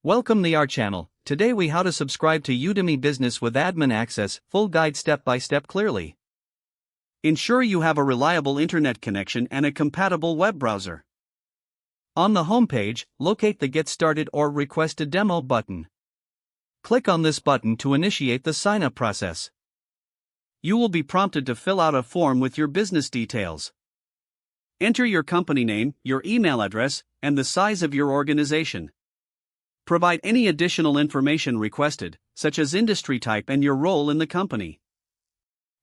Welcome to our channel. Today we how to subscribe to Udemy Business with admin access, full guide step by step clearly. Ensure you have a reliable internet connection and a compatible web browser. On the home page, locate the Get Started or Request a Demo button. Click on this button to initiate the sign-up process. You will be prompted to fill out a form with your business details. Enter your company name, your email address, and the size of your organization. Provide any additional information requested, such as industry type and your role in the company.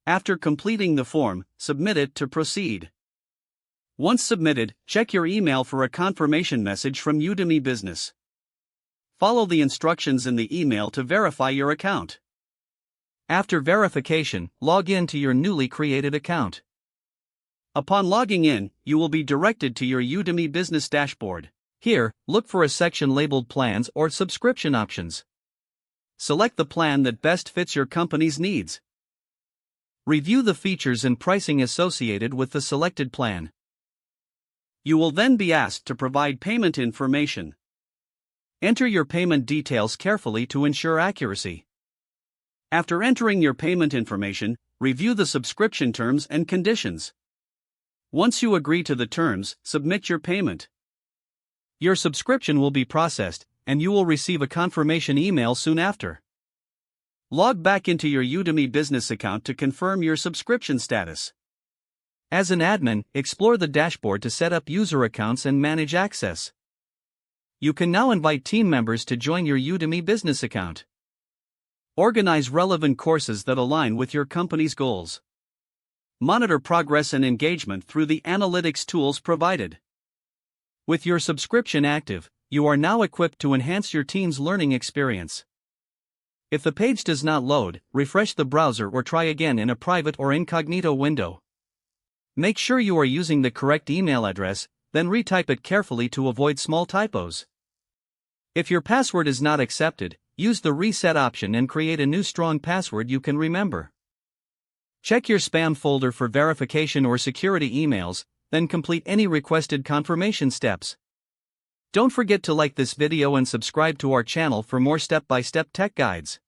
After completing the form, submit it to proceed. Once submitted, check your email for a confirmation message from Udemy Business. Follow the instructions in the email to verify your account. After verification, log in to your newly created account. Upon logging in, you will be directed to your Udemy Business dashboard. Here, look for a section labeled Plans or Subscription Options. Select the plan that best fits your company's needs. Review the features and pricing associated with the selected plan. You will then be asked to provide payment information. Enter your payment details carefully to ensure accuracy. After entering your payment information, review the subscription terms and conditions. Once you agree to the terms, submit your payment. Your subscription will be processed, and you will receive a confirmation email soon after. Log back into your Udemy Business account to confirm your subscription status. As an admin, explore the dashboard to set up user accounts and manage access. You can now invite team members to join your Udemy Business account. Organize relevant courses that align with your company's goals. Monitor progress and engagement through the analytics tools provided. With your subscription active, you are now equipped to enhance your team's learning experience. If the page does not load, refresh the browser or try again in a private or incognito window. Make sure you are using the correct email address, then retype it carefully to avoid small typos. If your password is not accepted, use the reset option and create a new strong password you can remember. Check your spam folder for verification or security emails, then complete any requested confirmation steps. Don't forget to like this video and subscribe to our channel for more step-by-step tech guides.